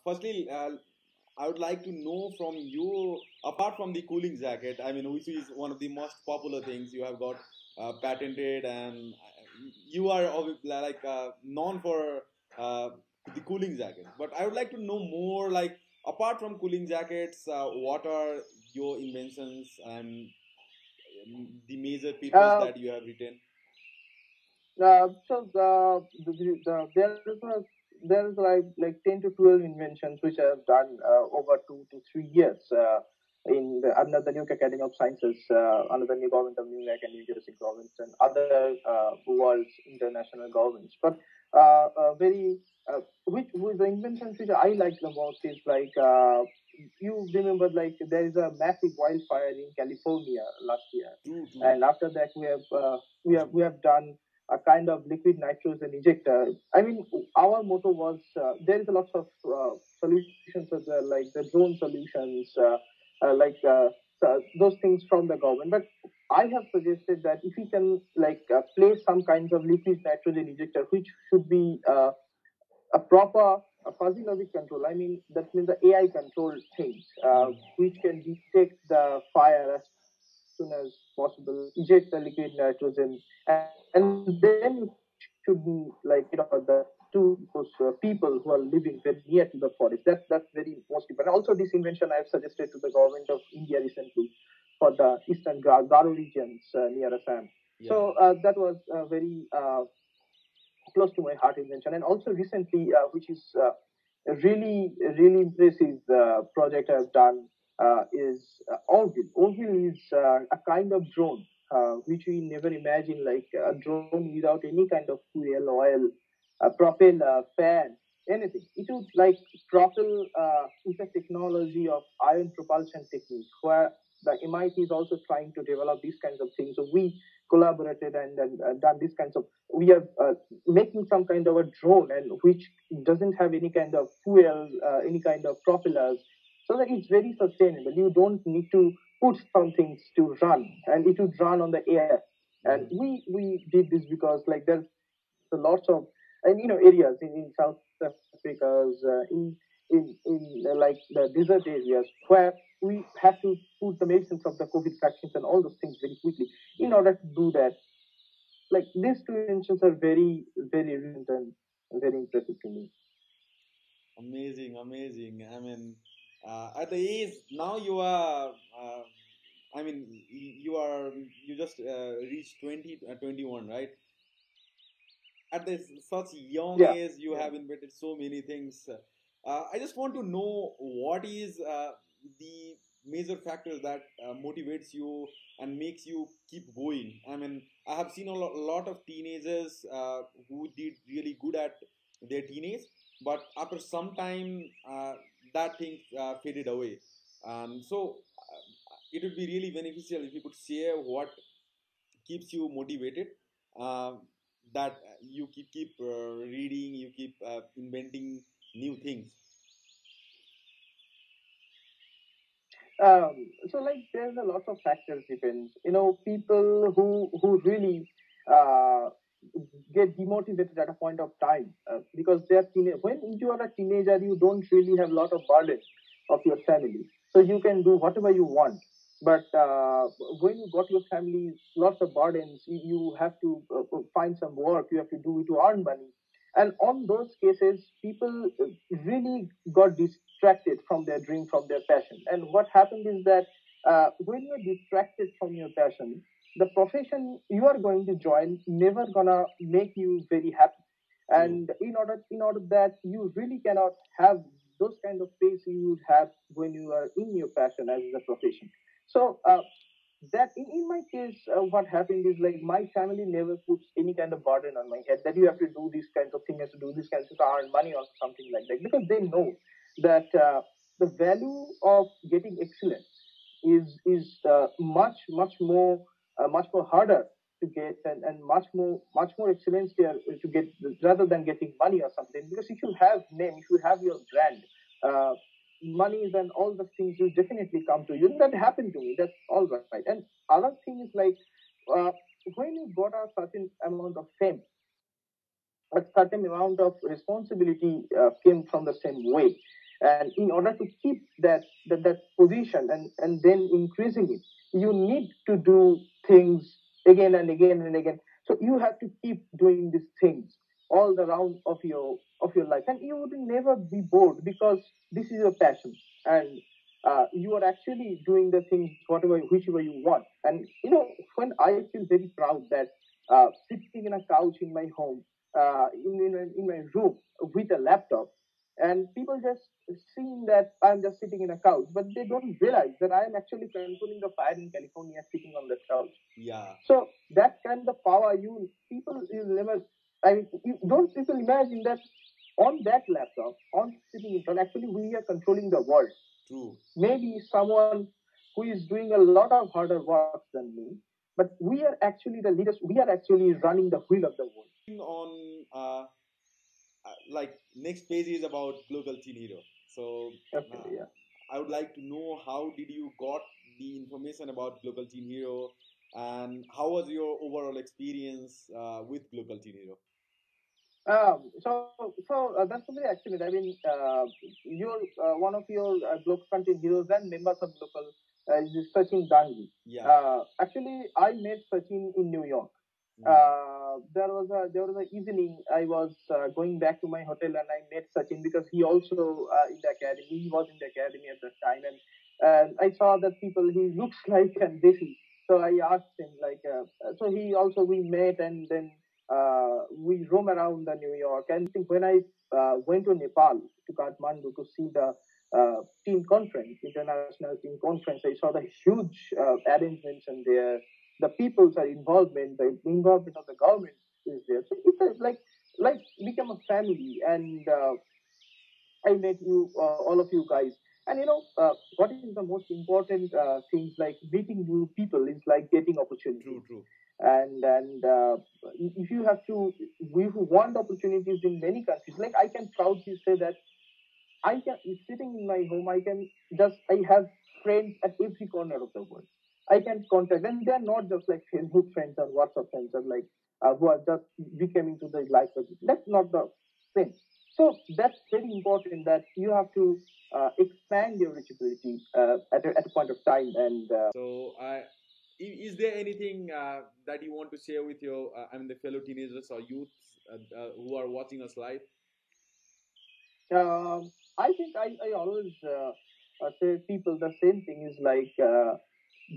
firstly, I would like to know from you, apart from the cooling jacket, which is one of the most popular things you have got patented, and you are known for uh, the cooling jacket. But I would like to know more, like apart from cooling jackets, what are your inventions and the major papers Uh, that you have written? there is like 10 to 12 inventions which I have done over 2 to 3 years in under the New Academy of Sciences, under the new government of New York and New Jersey governments and other world's international governments. But very which the inventions which I like the most is like you remember like there is a massive wildfire in California last year, True, true. and after that we have done a kind of liquid nitrogen ejector. I mean, our motto was there is a lots of solutions as well, like the drone solutions, like those things from the government. But I have suggested that if we can like place some kinds of liquid nitrogen ejector, which should be a proper a fuzzy logic control. I mean, that means the AI controlled things, which can detect the fire as soon as possible, eject the liquid nitrogen, and then it should be like the to those people who are living very near to the forest. That's very most important. Also, this invention I have suggested to the government of India recently for the eastern Garo regions near Assam. Yeah. So that was very close to my heart invention. And also recently, which is a really impressive project I've done, is Orville. Orville is a kind of drone which we never imagined, like a drone without any kind of fuel, oil, propeller, fan, anything. It would like propel with a technology of ion propulsion technique, where the MIT is also trying to develop these kinds of things. So we collaborated and done these kinds of. We are making some kind of a drone and which doesn't have any kind of fuel, any kind of propellers, so that it's very sustainable. You don't need to put some things to run, and it would run on the air. And Hmm. we did this because like there's a lots of and areas in South Africa's in like the desert areas where we have to put the medicines of the COVID vaccines and all those things very quickly. In Yeah. order to do that, like these two inventions are very recent and very impressive to me. Amazing, amazing. At the age now you are, you just reached 20, 21, right? At this such young Yeah, age, you yeah. have invented so many things. I just want to know what is the major factors that motivates you and makes you keep going. I have seen a lot of teenagers who did really good at their teenage, but after some time, that thing faded away. It would be really beneficial if you could share what keeps you motivated, uh, that you keep reading, you keep inventing new things. So like there's a lot of factors depends. People who really uh, get demotivated at a point of time because when you are a teenager, you don't really have a lot of burden of your family, so you can do whatever you want. But when you got your family, lots of burdens, you have to find some work, you have to do it to earn money. And on those cases, people really got distracted from their dream, from their passion. And what happened is that when you're distracted from your passion, the profession you are going to join never gonna make you very happy. True. And in order that you really cannot have those kind of pace you would have when you are in your passion as a profession. So that in my case, what happened is like my family never puts any kind of burden on my head that you have to do these kinds of things, to do these kinds of to earn money or something like that, because they know that the value of getting excellence is much more harder to get, and much more excellence there to get rather than getting money or something. Because if you have name, if you have your brand, uh, monies and all the things will definitely come to you. And that happened to me. That's all right. And other thing is like uh, when you got a certain amount of fame, a certain amount of responsibility came from the same way. And in order to keep that position and then increasing it, you need to do things again and again and again. So you have to keep doing these things all the round of your life, and you would never be bored because this is your passion, and you are actually doing the things whatever whichever you want. And when I feel very proud that sitting in a couch in my home, in my room with a laptop, and people just seeing that I'm just sitting in a couch, but they don't realize that I am actually controlling the fire in California sitting on that couch. Yeah. So that kind of power, you never. I mean, you don't people imagine that on that laptop, on sitting in front, actually we are controlling the world. True. Maybe someone who is doing a lot of harder work than me, but we are actually the leaders. We are actually running the wheel of the world. On like next page is about Glocal Teen Hero. So Okay, uh, yeah. I would like to know how did you got the information about Glocal Teen Hero, and how was your overall experience with Glocal Teen Hero? So that's a very accident. I mean, you're one of your global content heroes and members of local is Sachin Dangi. Yeah. Actually, I met Sachin in New York. Mm. There was a evening I was going back to my hotel and I met Sachin because he also in the academy. He was in the academy at that time, and I saw that people he looks like and Desi. So I asked him like, so he also we met and then we roam around the New York. And think when I went to Nepal to Kathmandu to see the team conference, international team conference, I saw the huge arrangements and there the people's are involvement, the involvement of the government is there. So it's like become a family, and I met you, all of you guys. And what is the most important things like meeting new people is like getting True. opportunities. True. And if you have to, we who want opportunities in many countries, like I can proudly say that I can sitting in my home. I have friends at every corner of the world. I can contact, and they're not just like Facebook friends or WhatsApp friends, or like who are just becoming to the life of it. That's not the thing. So that's very important that you have to expand your reachability at a point of time. And So, is there anything that you want to share with your, I mean, the fellow teenagers or youths who are watching us live? I think I always say people the same thing is like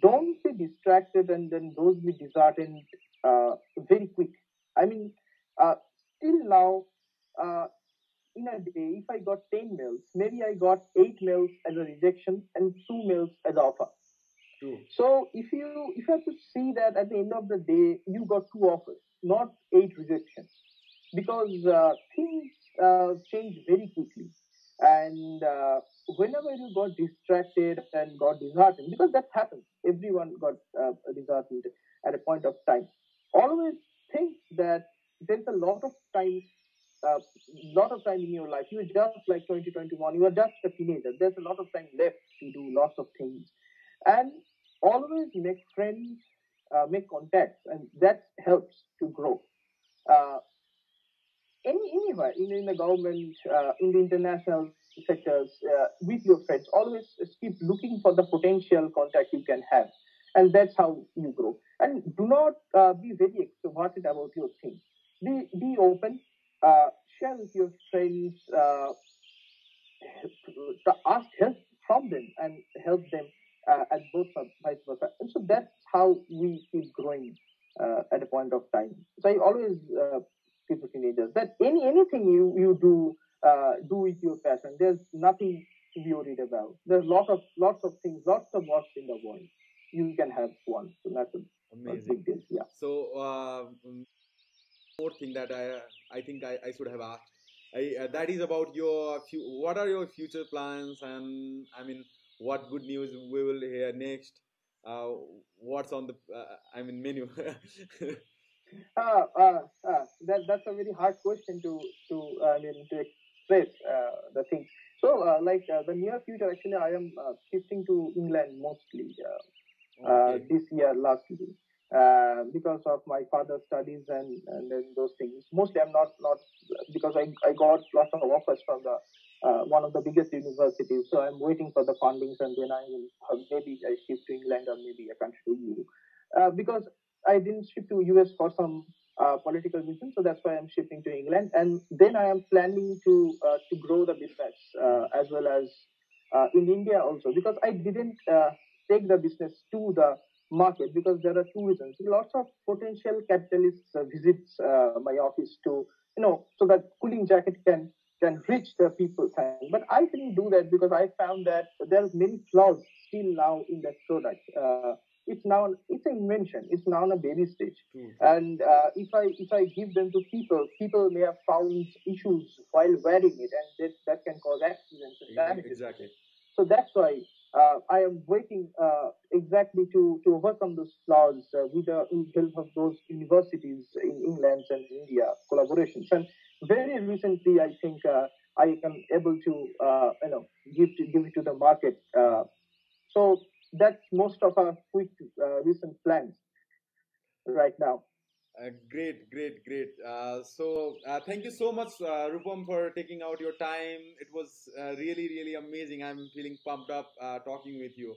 don't be distracted and then don't be disheartened very quick. I mean, uh, till now, uh, in a day, if I got 10 mails, maybe I got 8 mails as a rejection and 2 mails as offer. True. So if you have to see that at the end of the day, you got 2 offers, not 8 rejections, because things change very quickly. And whenever you got distracted and got disheartened, because that happens, everyone got disheartened at a point of time. Always think that there's a uh, lot of time in your life. You're just like 2021. You are just a teenager. There's a lot of time left to do lots of things, and always make friends, make contacts, and that helps to grow. Uh, anywhere in the government, in the international sectors, with your friends, always keep looking for the potential contact you can have, and that's how you grow. And do not be very extroverted about your things. Be open. Share with your friends. To ask help from them and help them at both vice versa. And so that's how we keep growing at a point of time. So I always keep to teenagers that anything you do with your passion. There's nothing to be worried about. There's lots of things, lots of works in the world. You can have one. So that's a Amazing. big deal. Yeah. So, more thing that I think I should have asked. That is about your what are your future plans, and I mean, what good news we will hear next? Uh, what's on the I mean menu? That's a very hard question to I mean to express the things. So like the near future, actually, I am shifting to England mostly Okay. this year, last year. because of my father's studies and then those things. Mostly, I'm not because I got lots of offers from the one of the biggest universities. So I'm waiting for the fundings, and then I will maybe I shift to England or maybe a country to EU. Because I didn't shift to US for some political reasons, so that's why I'm shifting to England. And then I am planning to grow the business as well as in India also, because I didn't take the business to the market because there are two reasons. Lots of potential capitalists visits my office to, so that cooling jacket can reach the people time. But I didn't do that because I found that there are many flaws still now in that product. It's an invention. It's now on a baby stage. True, true. And if I give them to people, people may have found issues while wearing it, and that can cause accidents and damages to Exactly. them. So that's why I am waiting exactly to overcome those flaws with the help of those universities in England and India collaborations. And very recently, I think I am able to give it to the market. So that's most of our quick recent plans right now. Great, great, great. Thank you so much, Rupam, for taking out your time. It was really, really amazing. I'm feeling pumped up talking with you.